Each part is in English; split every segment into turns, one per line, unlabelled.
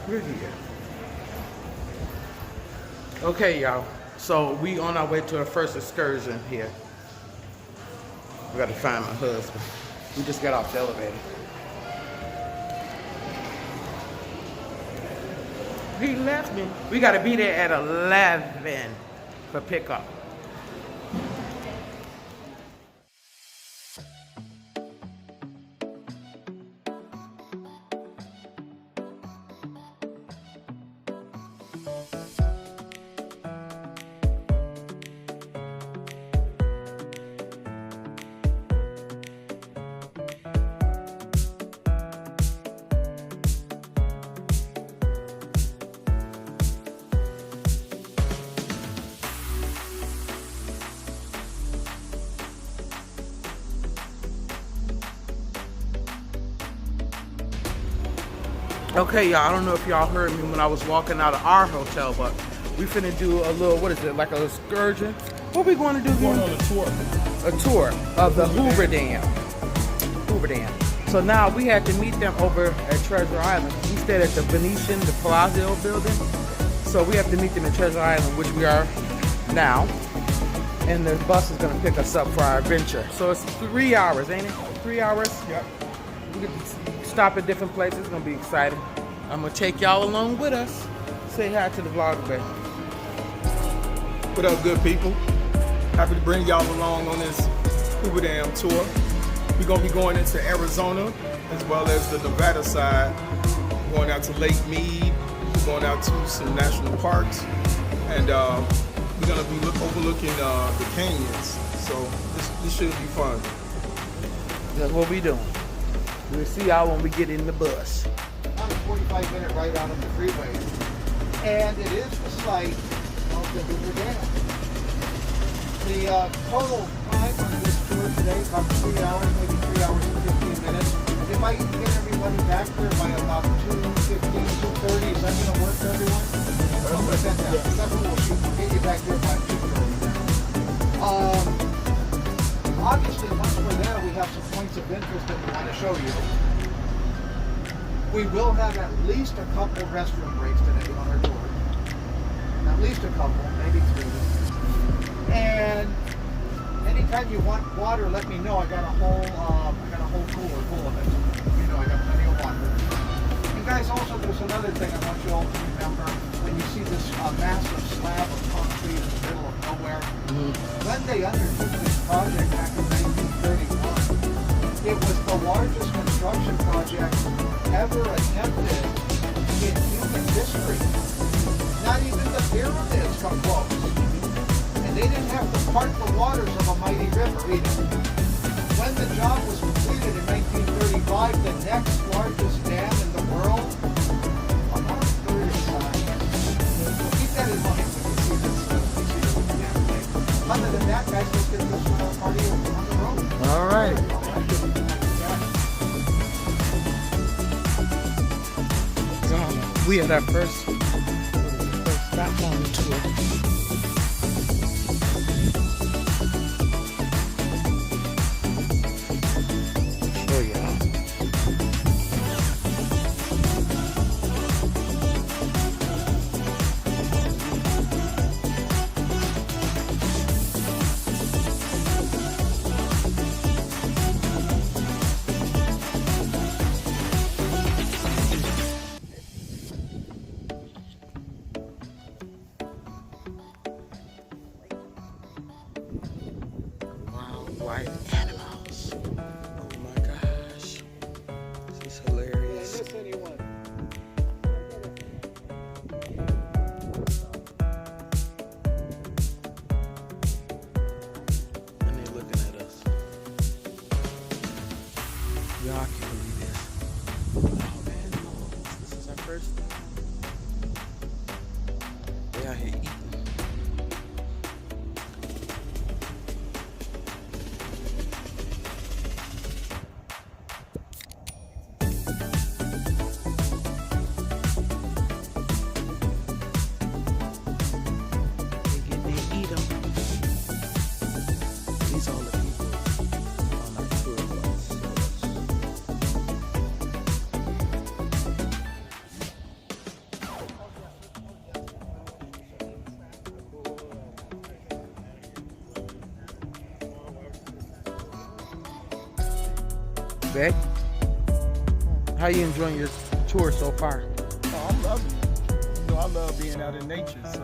We're here. Okay, y'all. So we on our way to our first excursion here. We gotta find my husband. We just got off the elevator. He left me. We gotta be there at 11 for pickup. Okay, y'all, I don't know if y'all heard me when I was walking out of our hotel, but we finna do a little, what is it, like an excursion? What we going to do?
We're going on a tour.
A tour of the Hoover Dam. Hoover Dam. So now we had to meet them over at Treasure Island. We stayed at the Venetian, the Palazzo building. So we have to meet them in Treasure Island, which we are now. And the bus is gonna pick us up for our adventure. So it's 3 hours, ain't it? 3 hours?
Yep.
We get to stop at different places. It's gonna be exciting. I'm gonna take y'all along with us. Say hi to the vlog today.
What up, good people? Happy to bring y'all along on this Hoover Dam tour. We're gonna be going into Arizona as well as the Nevada side. We're going out to Lake Mead. We're going out to some national parks, and we're gonna be overlooking the canyons. So this should be fun.
That's what we doing. We'll see y'all when we get in the bus.
About a 45-minute ride out of the freeway, and it is the site of the Hoover Dam. The total time on this tour today is about 3 hours, maybe 3 hours and 15 minutes. If I can get everybody back there by about 2:15, 2:30, is that going to work for everyone? That's what we'll shoot. We'll get you back there by 2:30. Obviously, once we're there, we have some points of interest that we want to show you. We will have at least a couple restroom breaks today on our tour. At least a couple, maybe 3. And anytime you want water, let me know. I got a whole cooler full of it. You know, I got plenty of water. And guys, also there's another thing I want you all to remember. When you see this massive slab of concrete in the middle of nowhere, when they undertook this project back in 1931, it was the largest construction project ever attempted in human history. Not even the pyramids come close. And they didn't have to part the waters of a mighty river either. When the job was completed in 1935, the next largest dam in the world, about a third of size. So keep that in mind when you see this dam thing. Other than that, guys, let's get this party on the road.
All right. We had our first stop on the tour. Oh yeah. White animals. Oh my gosh. This is hilarious. And they're looking at us. Y'all can't believe this. Wild animals. This is our first. They out here eating. Beck. How you enjoying your tour so far?
Oh, I'm loving it. You know, I love being out in nature, so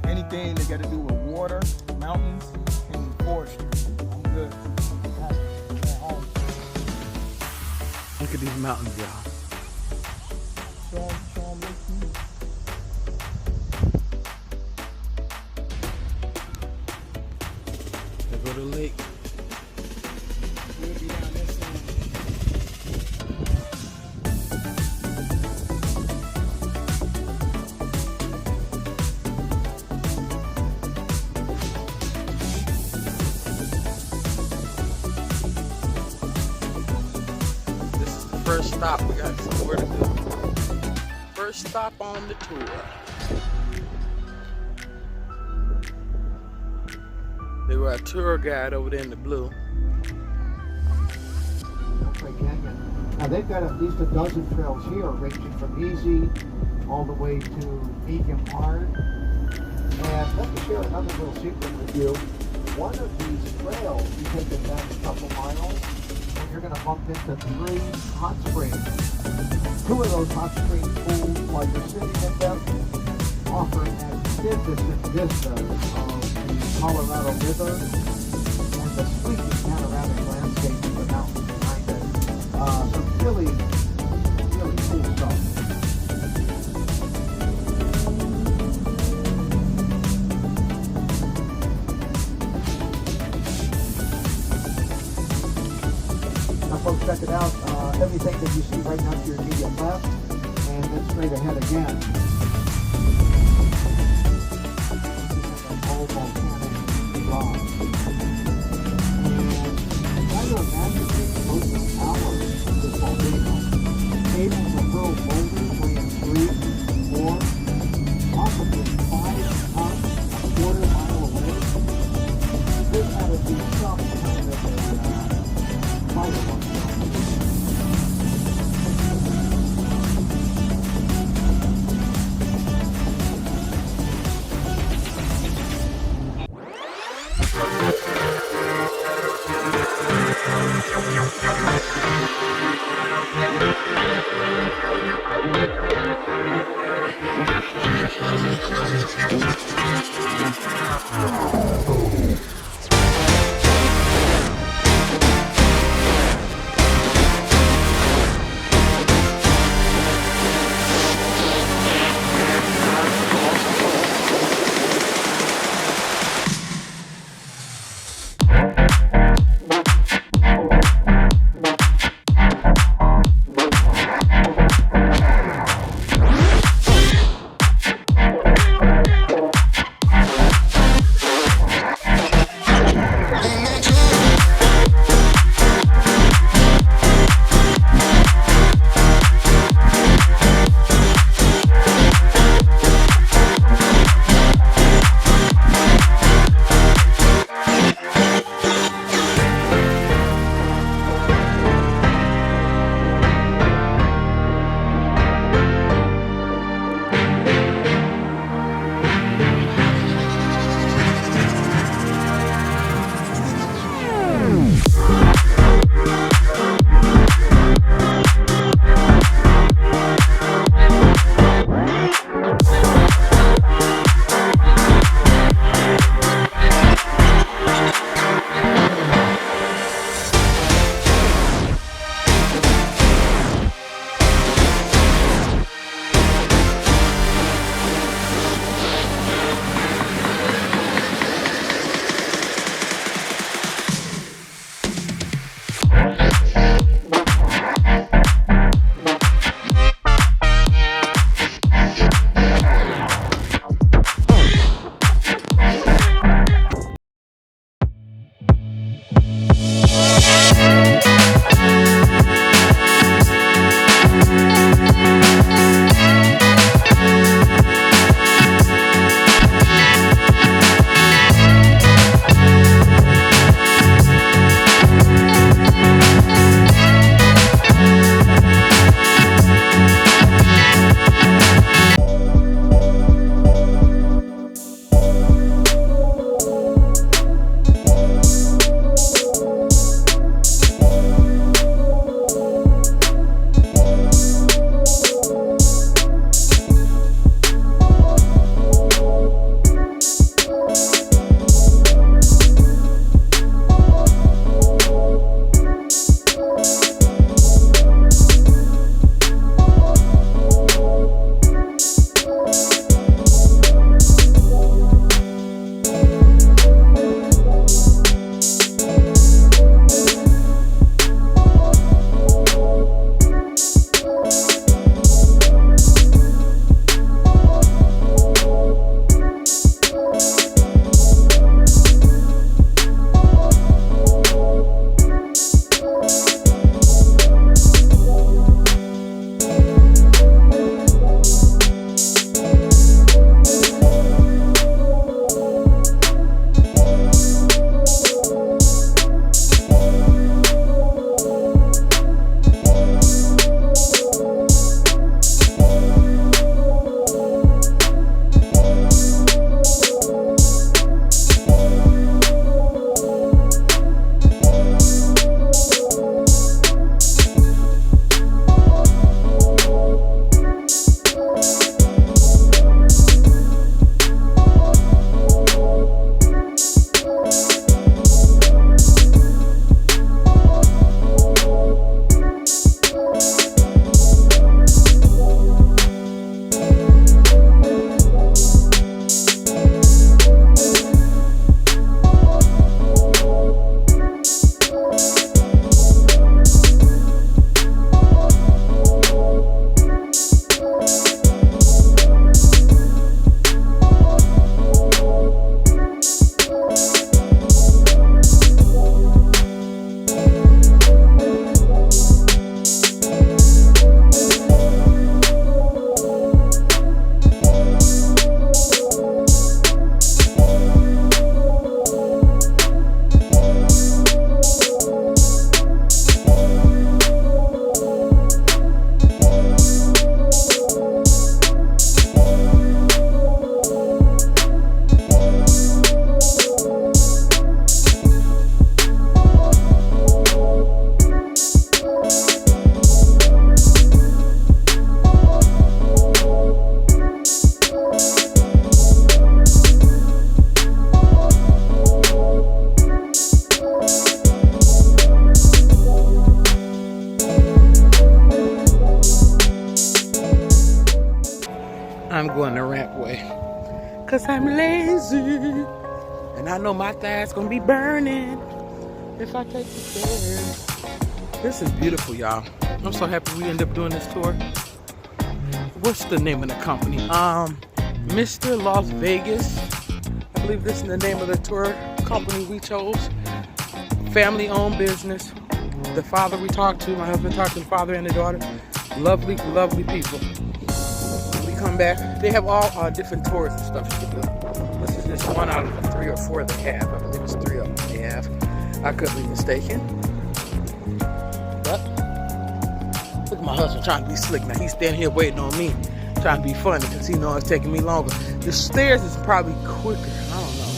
anything that got to do with water, mountains, and forestry, I'm good.
Look at these mountains, y'all.
Show 'em this view.
Let's go to the lake.
We'll be down there soon.
This is the first stop. We got somewhere to go. First stop on the tour. They were a tour guide over there in the blue.
Okay, Canyon. Now they've got at least a dozen trails here, ranging from easy all the way to medium hard. And let me share another little secret with you. One of these trails, you take it down a couple miles, and you're going to bump into 3 hot springs. 2 of those hot spring pools, while you're sitting in them, offer magnificent vistas of the Colorado River and the sweeping panoramic landscape of the mountains behind it. Some really, really cool stuff. Now folks, check it out. Everything that you see right now to your immediate left, and then straight ahead again. All volcanic rock. And try to imagine the explosive power of this volcano. Cables of hurled boulders weighing 3, 4, possibly 5 tons a quarter mile away. This had to be some kind of a fireworks.
I'm going the ramp way. Cause I'm lazy. And I know my thighs gonna be burning if I take the stairs. This is beautiful, y'all. I'm so happy we ended up doing this tour. What's the name of the company? Mr. Las Vegas. I believe this is the name of the tour company we chose. Family owned business. The father we talked to, my husband talked to the father and the daughter. Lovely, lovely people. We come back. They have all different tours and stuff you can do. This is just one out of the 3 or 4 they have. I believe it's 3 of them they have. I could be mistaken. But look at my husband trying to be slick now. He's standing here waiting on me, trying to be funny because he knows it's taking me longer. The stairs is probably quicker. I don't know.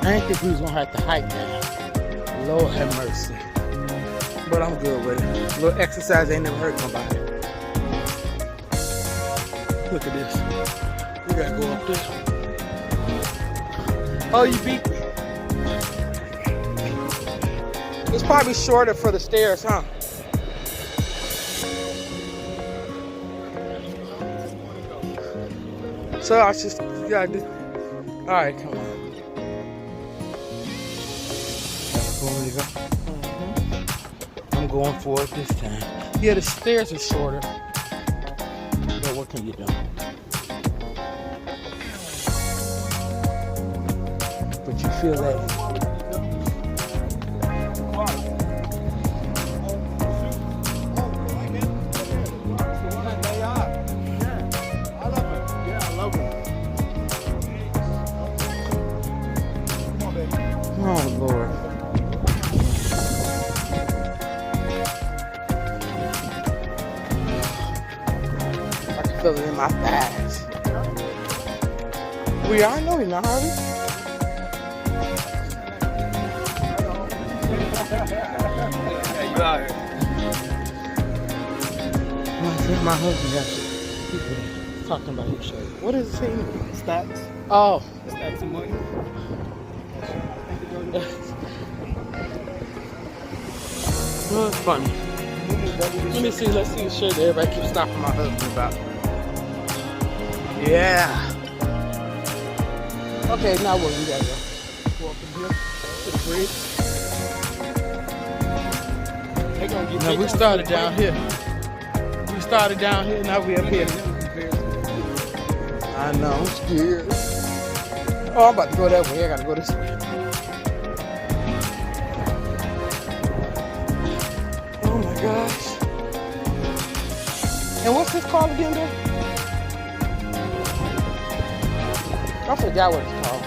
I didn't think we was gonna have to hike that. Lord have mercy. But I'm good with it. A little exercise ain't never hurt nobody. Look at this. We gotta go up there. Oh, you beat me. It's probably shorter for the stairs, huh? So I just gotta do. All right, come on. I'm going for it this time. Yeah, the stairs are shorter, but what can you do? But you feel that. Oh, Lord. I can feel it in my thighs. We are? No, we're not, are we?
You out here.
My husband got people talking about his shirt. What is it saying?
Stacks.
Oh.
Stacks of money.
Well, it's funny. Let me see. Let's see the shirt that everybody keeps stopping my husband about. Yeah. Okay, now where we gotta go? Walk from here to the bridge.
They gonna get
Now we started down here. We started down here. Now we up here. I know. I'm scared. Oh, I'm about to go that way. I gotta go this way. Oh my gosh. And what's this called again, though? I forgot what it's called.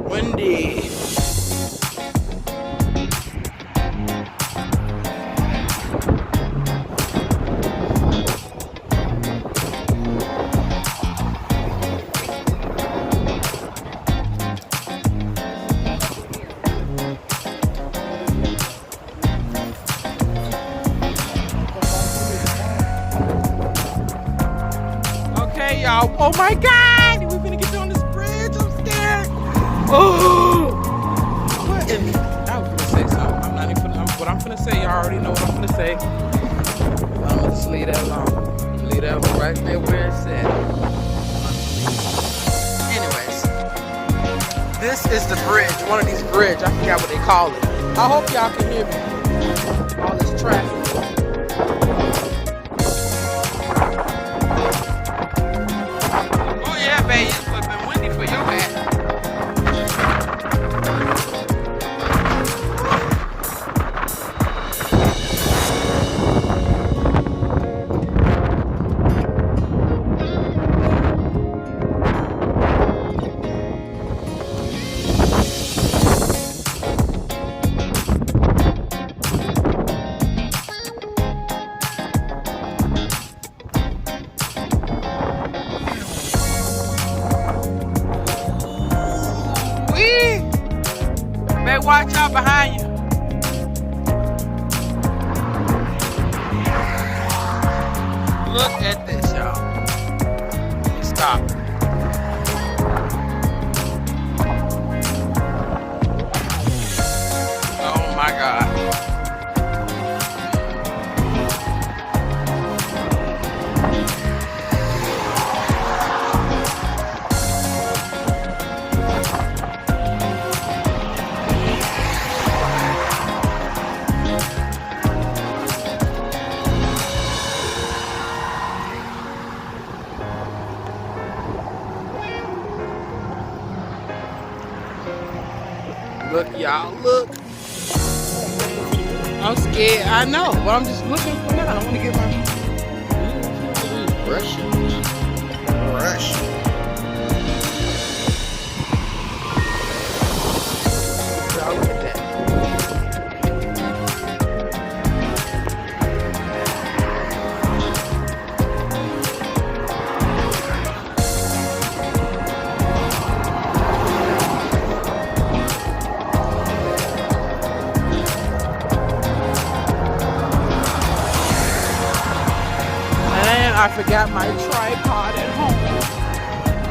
Windy. Okay, y'all. Oh my God! We're gonna get on this bridge. I'm scared. Oh! What in? I was gonna say something. I'm not even gonna. What I'm gonna say, y'all already know what I'm gonna say. I'm gonna just leave that alone. Leave that right there where it's at. Anyways, this is the bridge. One of these bridges. I forgot what they call it. I hope y'all can hear me. All this traffic. Oh yeah, baby. It's been windy for your ass. Watch out behind you. Look at this, y'all. Let me stop. Oh my God. Look, y'all, look. I'm scared. I know, but I'm just looking for now. I want to get my brush. Y'all look at that. I forgot my tripod at home.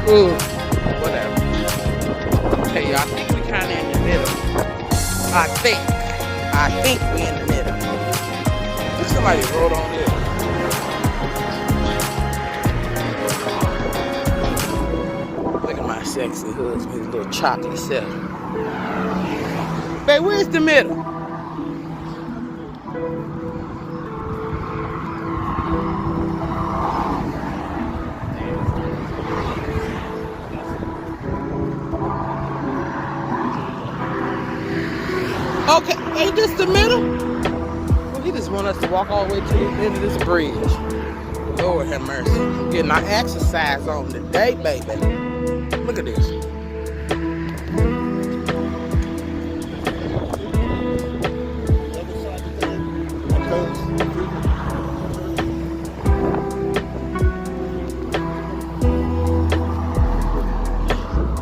Ooh, whatever. Okay, y'all, I think we kind of in the middle. I think we in the middle. Somebody wrote on this. Look at my sexy husband, his little chocolate self. Babe, where's the middle? Okay, ain't this the middle? Well, he just want us to walk all the way to the end of this bridge. Lord have mercy. We're getting our exercise on today, baby. Look at this.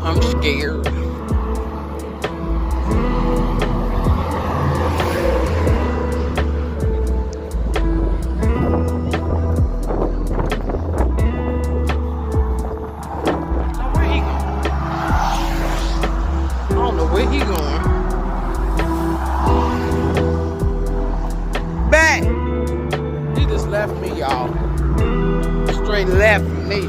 I'm scared. Where he going? Back! He just left me, y'all. Straight left me.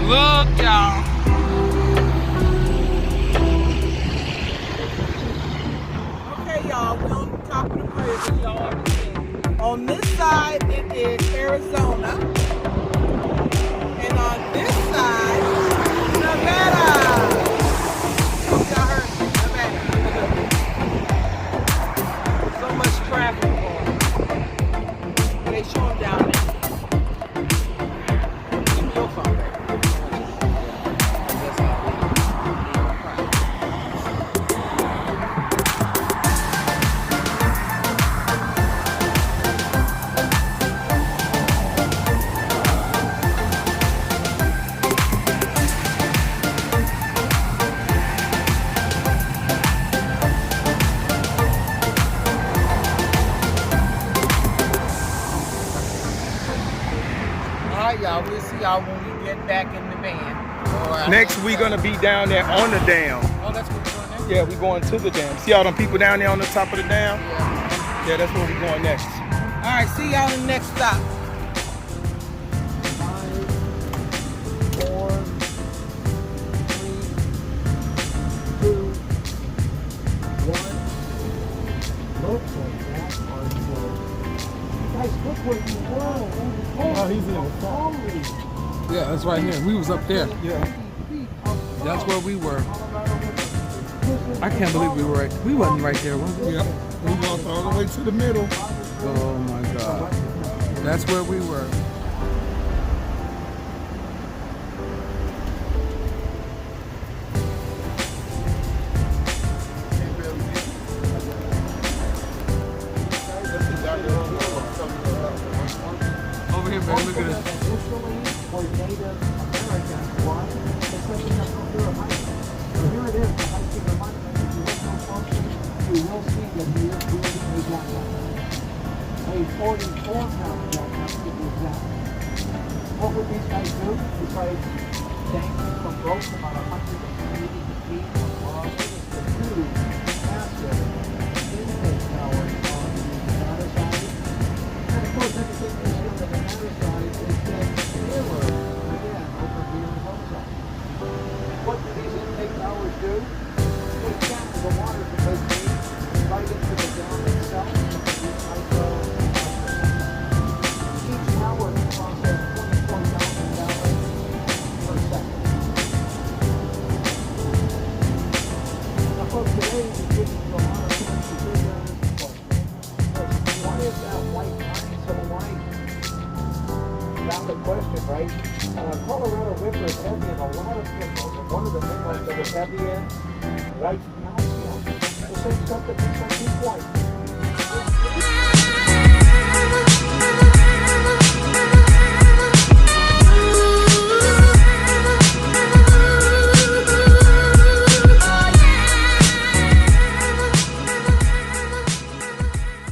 Look, y'all. Okay, y'all. We're on the top of the bridge, y'all. On this side, it is Arizona, and on this side, Nevada. Y'all heard me, Nevada. So much traffic on. They show them down there. Give me your phone, baby. That's all. Y'all, we'll see y'all when we get back in the van.
Next, we're gonna be down there on the dam.
Oh, that's what we're doing next?
Yeah, we're going to the dam. See all them people down there on the top of the dam?
Yeah.
Yeah, that's where we're going next.
All right, see y'all in the next stop. 5, 4, 3, 2, 1. Looks like that are good. Guys, look where you were.
Oh, he's in the front.
Yeah, that's right here. We was up there.
Yeah.
That's where we were. I can't believe we were. We wasn't right there, was we?
Yeah. We walked all the way to the middle.
Oh my God. That's where we were. Over here, man. Look at this.
here, we got that. A 44-pound jackknife to be exact. What would these guys do? Besides dangling from ropes about 180 feet above the two massive intake towers on the Nevada side. And of course, everything you see on the Nevada side is then mirrored again over here on the side. What do these intake towers do? They channel the water from Lake Mead right into the dam itself. Each tower can process 24,000 gallons per second. Now, folks, today we give you a lot of things to do on this question. Why is that white line so white? Valid question, right? Colorado River is heavy in a lot of minerals, and one of the minerals that is heavy in white calcium. The same stuff that makes our teeth white.